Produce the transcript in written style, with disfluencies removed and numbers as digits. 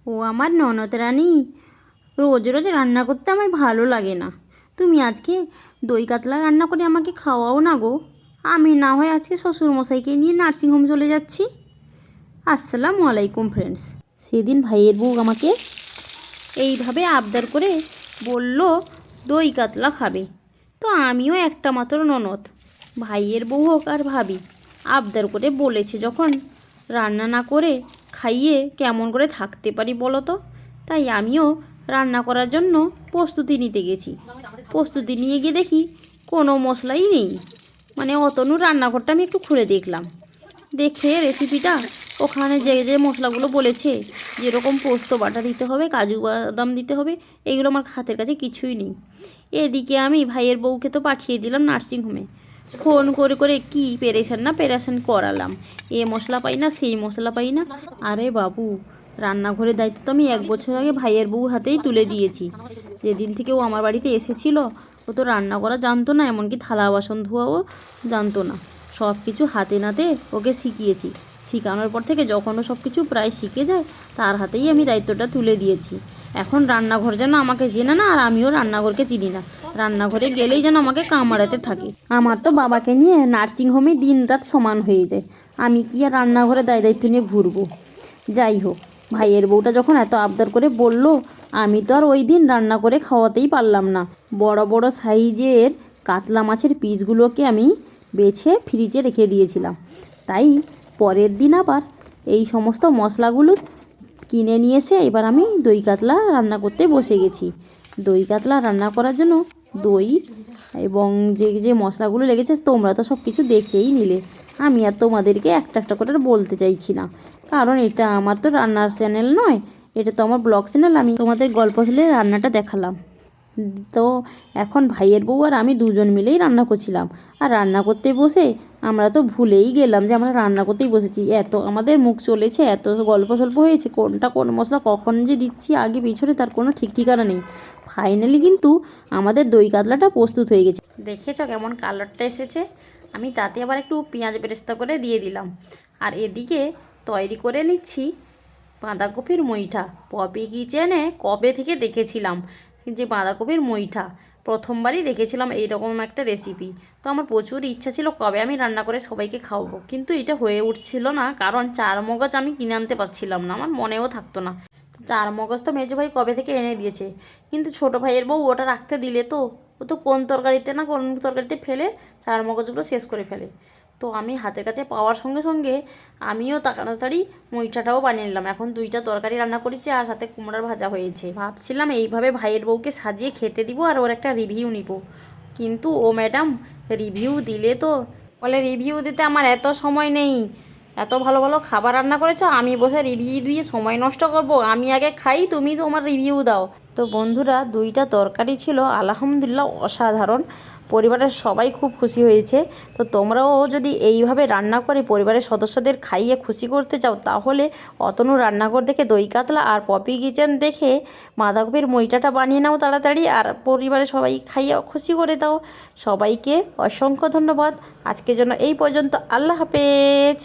ও আমার ননদ রানী, রোজ রোজ রান্না করতে আমার ভালো লাগে না। তুমি আজকে দই কাতলা রান্না করে আমাকে খাওয়াও না গো। আমি না হয় আজকে শ্বশুরমশাইকে নিয়ে নার্সিংহোম চলে যাচ্ছি। আসসালামু আলাইকুম ফ্রেন্ডস। সেদিন ভাইয়ের বউ আমাকে এইভাবে আবদার করে বলল দই কাতলা খাবে। তো আমিও একটা মাত্র ননদ, ভাইয়ের বউ হোক আর ভাবি, আবদার করে বলেছে যখন, রান্না না করে খাইয়ে কেমন করে থাকতে পারি বলো তো। তাই আমিও রান্না করার জন্য প্রস্তুতি নিতে গেছি। প্রস্তুতি নিয়ে গিয়ে দেখি কোনো মশলাই নেই। মানে অতনু রান্নাঘরটা আমি একটু খুলে দেখলাম, দেখে রেসিপিটা ওখানে যে যে মশলাগুলো বলেছে, যেরকম পোস্ত বাটা দিতে হবে, কাজু বাদাম দিতে হবে, এগুলো আমার হাতের কাছে কিছুই নেই। এদিকে আমি ভাইয়ের বউকে তো পাঠিয়ে দিলাম নার্সিংহোমে। ফোন করে করে কি পেরেশান করালাম, এ মশলা পাই না, সেই মশলা পাই না। আরে বাবু, রান্নাঘরের দায়িত্ব তো আমি 1 বছর আগে ভাইয়ের বউ হাতেই তুলে দিয়েছি। যেদিন থেকে ও আমার বাড়িতে এসেছিল, ও তো রান্না করা জানতো না, এমনকি থালা বাসন ধোয়াও জানতো না। সব কিছু হাতে নাতে ওকে শিখিয়েছি। শেখানোর পর থেকে যখন ও সব কিছু প্রায় শিখে যায়, তার হাতেই আমি দায়িত্বটা তুলে দিয়েছি। এখন রান্নাঘর যেন আমাকে চেনে না, আর আমিও রান্নাঘরকে চিনি না। রান্নাঘরে গেলেই যেন আমাকে কামড়াতে থাকে। আমার তো বাবাকে নিয়ে নার্সিংহোমে দিন রাত সমান হয়ে যায়। আমি কি আর রান্নাঘরে দায়িত্ব নিয়ে ঘুরবো? যাই হোক, ভাইয়ের বউটা যখন এত আবদার করে বলল, আমি তো আর ওই দিন রান্না করে খাওয়াতেই পারলাম না। বড় বড় সাইজের কাতলা মাছের পিসগুলোকে আমি বেছে ফ্রিজে রেখে দিয়েছিলাম। তাই পরের দিন আবার এই সমস্ত মশলাগুলো কিনে নিয়ে এসে এবার আমি দই কাতলা রান্না করতে বসে গেছি। দই কাতলা রান্না করার জন্য দই এবং যে যে মশলাগুলো লেগেছে তোমরা তো সব কিছু দেখেই নিলে। আমি আর তোমাদেরকে একটা একটা করে বলতে চাইছি না, কারণ এটা আমার তো রান্নার চ্যানেল নয়, এটা তো আমার ব্লগ চ্যানেল। আমি তোমাদের গল্প শুনে রান্নাটা দেখালাম। তো এখন ভাইয়ের বউ আর আমি দুজন মিলেই রান্না করছিলাম। আর রান্না করতে বসে আমরা তো ভুলেই গেলাম যে আমরা রান্না করতেই বসেছি। এত আমাদের মুখ চলেছে, এত গল্প সল্প হয়েছে, কোনটা কোন মশলা কখন যে দিচ্ছি আগে পিছনে তার কোনো ঠিক ঠিকানা নেই। ফাইনালি কিন্তু আমাদের দই কাতলাটা প্রস্তুত হয়ে গেছে। দেখেছো কেমন কালারটা এসেছে? আমি তাতে আবার একটু পেঁয়াজ বেরেস্তা করে দিয়ে দিলাম। আর এদিকে তৈরি করে নিচ্ছি বাঁধাকপির মুইঠা। পপি কিচেনে কবে থেকে দেখেছিলাম যে বাঁধাকপির মুইঠা, প্রথমবারই দেখেছিলাম এইরকম একটা রেসিপি। তো আমার প্রচুর ইচ্ছা ছিল কবে আমি রান্না করে সবাইকে খাওয়াবো, কিন্তু এটা হয়ে উঠছিল না, কারণ চারমগজ আমি কিনে আনতে পারছিলাম না, আমার মনেও থাকতো না। চারমগজ তো মেজো ভাই কবে থেকে এনে দিয়েছে, কিন্তু ছোটো ভাইয়ের বউ ওটা রাখতে দিলে তো ও তো কোন তরকারিতে না কোন তরকারিতে ফেলে চারমগজগুলো শেষ করে ফেলে। তো আমি হাতের কাছে পাওয়ার সঙ্গে সঙ্গে আমিও তাড়াতাড়ি মুইঠাটাও বানিয়ে নিলাম। এখন 2টা তরকারি রান্না করেছি আর সাথে কুমড়ার ভাজা হয়েছে। ভাবছিলাম এইভাবে ভাইয়ের বউকে সাজিয়ে খেতে দিব আর ওর একটা রিভিউ নিব, কিন্তু ও ম্যাডাম রিভিউ দিলে তো বলে রিভিউ দিতে আমার এত সময় নেই, এত ভালো ভালো খাবার রান্না করেছো, আমি বসে রিভিউ দিয়ে সময় নষ্ট করব? আমি আগে খাই, তুমি তোমার রিভিউ দাও। তো বন্ধুরা, 2টা তরকারি ছিল আলহামদুলিল্লাহ অসাধারণ। পরিবারের সবাই খুব খুশি হয়েছে। তো তোমরাও যদি এইভাবে রান্না করে পরিবারের সদস্যদের খাইয়ে খুশি করতে চাও, তাহলে অতনু রান্নাঘর দেখে দই কাতলা আর পপি কিচেন দেখে বাঁধাকপির মুইঠাটা বানিয়ে নাও তাড়াতাড়ি, আর পরিবারের সবাই খাইয়ে খুশি করে দাও। সবাইকে অসংখ্য ধন্যবাদ। আজকের জন্য এই পর্যন্ত। আল্লাহ হাফেজ।